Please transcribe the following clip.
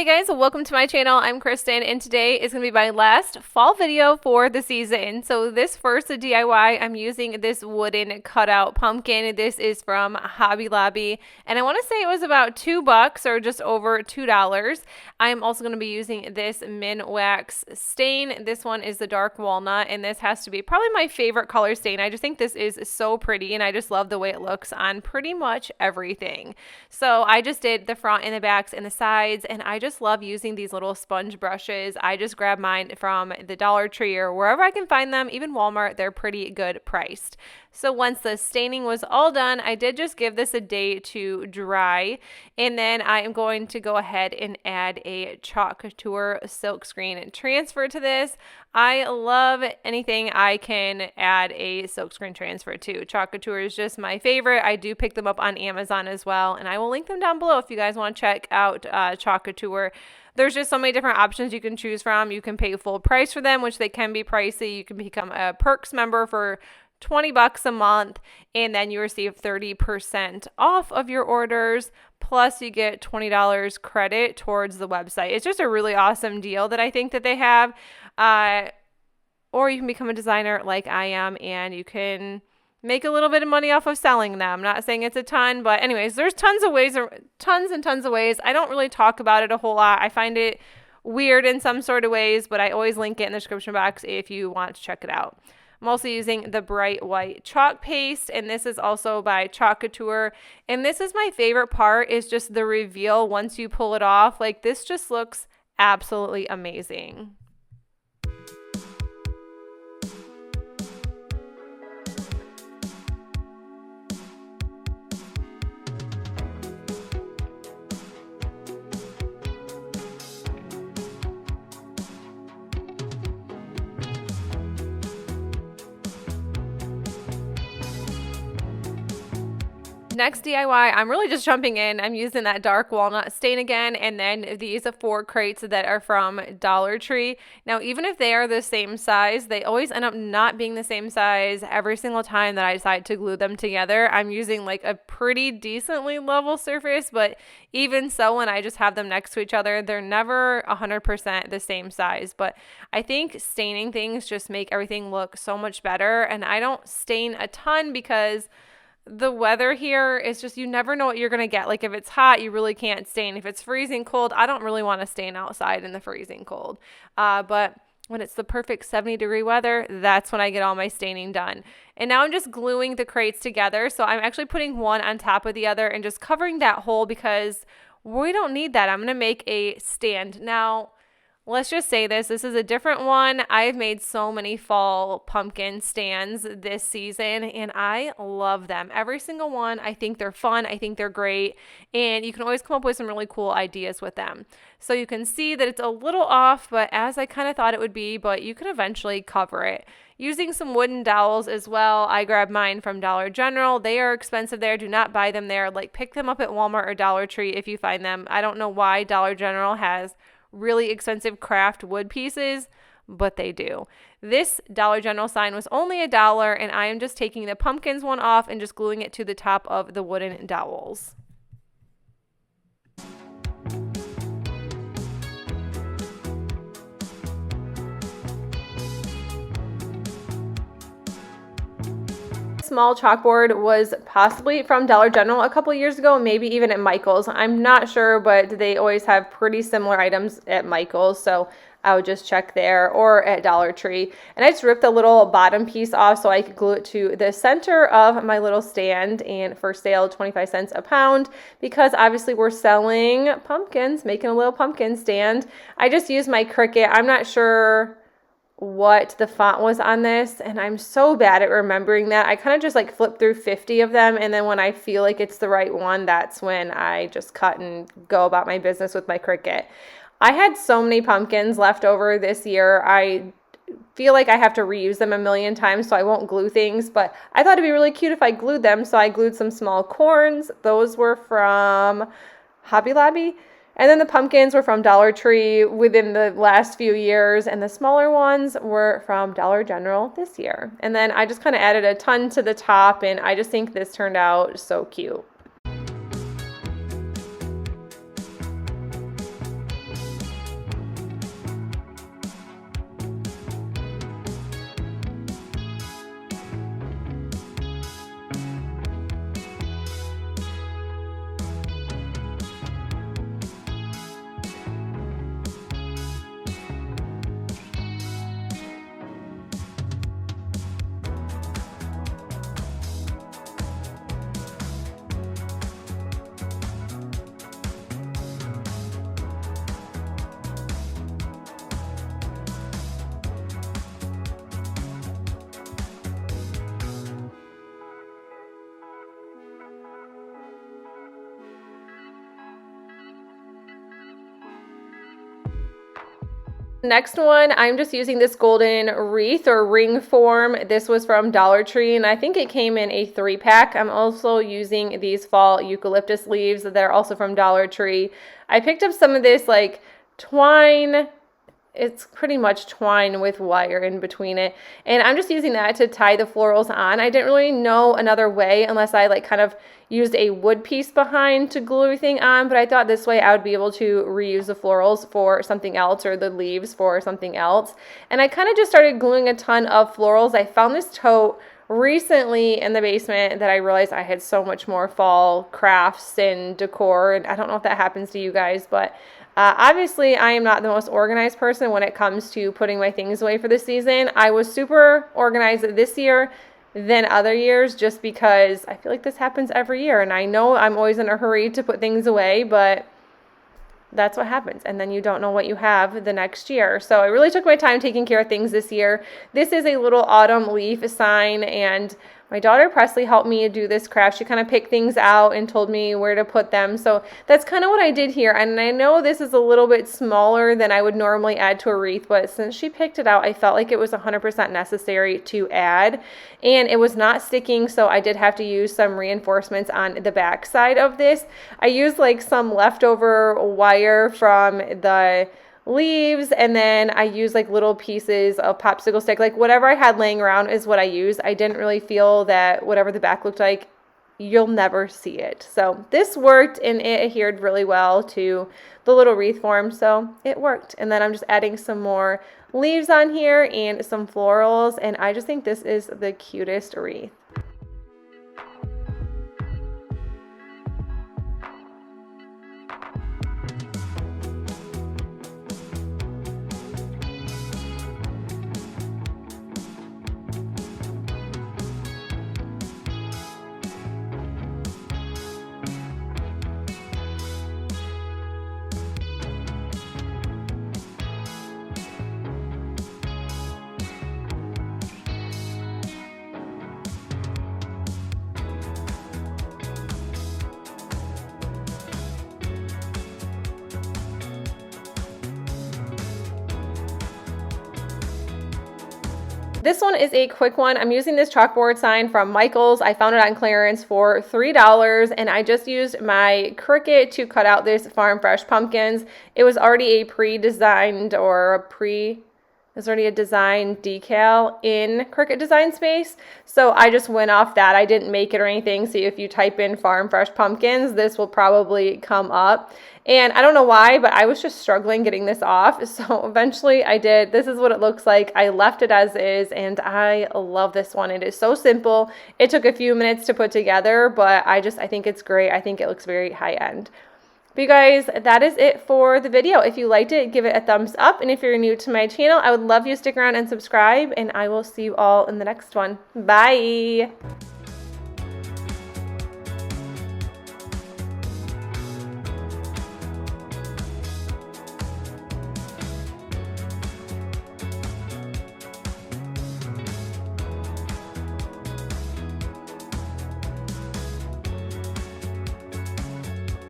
Hey guys, welcome to my channel. I'm Kristen and today is going to be my last fall video for the season. So this first DIY, I'm using this wooden cutout pumpkin. This is from Hobby Lobby and I want to say it was about $2 or just over $2. I'm also going to be using this Min Wax stain. This one is the dark walnut and this has to be probably my favorite color stain. I just think this is so pretty and I just love the way it looks on pretty much everything. So I just did the front and the backs and the sides, and I just love using these little sponge brushes. I just grab mine from the Dollar Tree or wherever I can find them, even Walmart. They're pretty good priced. So once the staining was all done, I did just give this a day to dry, and then I am going to go ahead and add a Chalk Couture silkscreen transfer to this. I love anything I can add a silkscreen transfer to. Chalk Couture is just my favorite. I do pick them up on Amazon as well, and I will link them down below if you guys want to check out Chalk Couture. There's just so many different options you can choose from. You can pay full price for them, which they can be pricey. You can become a Perks member for $20 a month, and then you receive 30% off of your orders, plus you get $20 credit towards the website. It's just a really awesome deal that I think that they have. Or you can become a designer like I am, and you can make a little bit of money off of selling them. I'm not saying it's a ton, but anyways, there's tons and tons of ways. I don't really talk about it a whole lot. I find it weird in some sort of ways, but I always link it in the description box if you want to check it out. I'm also using the bright white chalk paste, and this is also by Chalk Couture. And this is my favorite part, is just the reveal once you pull it off. Like, this just looks absolutely amazing. Next DIY, I'm really just jumping in. I'm using that dark walnut stain again, and then these are 4 crates that are from Dollar Tree. Now, even if they are the same size, they always end up not being the same size every single time that I decide to glue them together. I'm using like a pretty decently level surface, but even so, when I just have them next to each other, they're never 100% the same size. But I think staining things just make everything look so much better, and I don't stain a ton because the weather here is just, you never know what you're going to get. Like, if it's hot, you really can't stain. If it's freezing cold, I don't really want to stain outside in the freezing cold. But when it's the perfect 70-degree weather, that's when I get all my staining done. And now I'm just gluing the crates together. So I'm actually putting one on top of the other and just covering that hole because we don't need that. I'm going to make a stand. Now, let's just say this is a different one. I've made so many fall pumpkin stands this season and I love them. Every single one. I think they're fun. I think they're great. And you can always come up with some really cool ideas with them. So you can see that it's a little off, but as I kind of thought it would be, but you can eventually cover it. Using some wooden dowels as well. I grabbed mine from Dollar General. They are expensive there. Do not buy them there. Like, pick them up at Walmart or Dollar Tree if you find them. I don't know why Dollar General has really expensive craft wood pieces, but they do. This Dollar General sign was only $1, and I am just taking the pumpkins one off and just gluing it to the top of the wooden dowels. Small chalkboard was possibly from Dollar General a couple years ago, maybe even at Michael's. I'm not sure, but they always have pretty similar items at Michael's, so I would just check there, or at Dollar Tree. And I just ripped the little bottom piece off so I could glue it to the center of my little stand, and for sale, 25 cents a pound, because obviously we're selling pumpkins, making a little pumpkin stand. I just used my Cricut. I'm not sure what the font was on this, and I'm so bad at remembering that. I kind of just like flip through 50 of them, and then when I feel like it's the right one, that's when I just cut and go about my business with my Cricut. I had so many pumpkins left over this year. I feel like I have to reuse them a million times, so I won't glue things, but I thought it'd be really cute if I glued them, so I glued some small corns. Those were from Hobby Lobby. And then the pumpkins were from Dollar Tree within the last few years, and the smaller ones were from Dollar General this year. And then I just kind of added a ton to the top, and I just think this turned out so cute. Next one, I'm just using this golden wreath or ring form. This was from Dollar Tree, and I think it came in a 3-pack. I'm also using these fall eucalyptus leaves that are also from Dollar Tree. I picked up some of this like twine. It's pretty much twine with wire in between it. And I'm just using that to tie the florals on. I didn't really know another way unless I like kind of used a wood piece behind to glue everything on, but I thought this way I would be able to reuse the florals for something else or the leaves for something else. And I kind of just started gluing a ton of florals. I found this tote recently in the basement that I realized I had so much more fall crafts and decor, and I don't know if that happens to you guys, but obviously I am not the most organized person when it comes to putting my things away for the season. I was super organized this year than other years just because I feel like this happens every year, and I know I'm always in a hurry to put things away, but that's what happens, and then you don't know what you have the next year. So I really took my time taking care of things this year. This is a little autumn leaf sign, and my daughter Presley helped me do this craft. She kind of picked things out and told me where to put them. So that's kind of what I did here. And I know this is a little bit smaller than I would normally add to a wreath, but since she picked it out, I felt like it was 100% necessary to add. And it was not sticking, so I did have to use some reinforcements on the back side of this. I used like some leftover wire from the leaves, and then I used like little pieces of popsicle stick, like whatever I had laying around is what I used. I didn't really feel that whatever the back looked like, you'll never see it. So this worked, and it adhered really well to the little wreath form, so it worked. And then I'm just adding some more leaves on here and some florals, and I just think this is the cutest wreath. This one is a quick one. I'm using this chalkboard sign from Michael's. I found it on clearance for $3, and I just used my Cricut to cut out this farm fresh pumpkins. It was already a pre-designed or there's already a design decal in Cricut Design Space, so I just went off that. I didn't make it or anything, so if you type in farm fresh pumpkins, this will probably come up. And I don't know why, but I was just struggling getting this off, so eventually I did. This is what it looks like. I left it as is, and I love this one. It is so simple. It took a few minutes to put together, but I think it's great. I think it looks very high-end. But you guys, that is it for the video. If you liked it, give it a thumbs up. And if you're new to my channel, I would love you to stick around and subscribe. And I will see you all in the next one. Bye.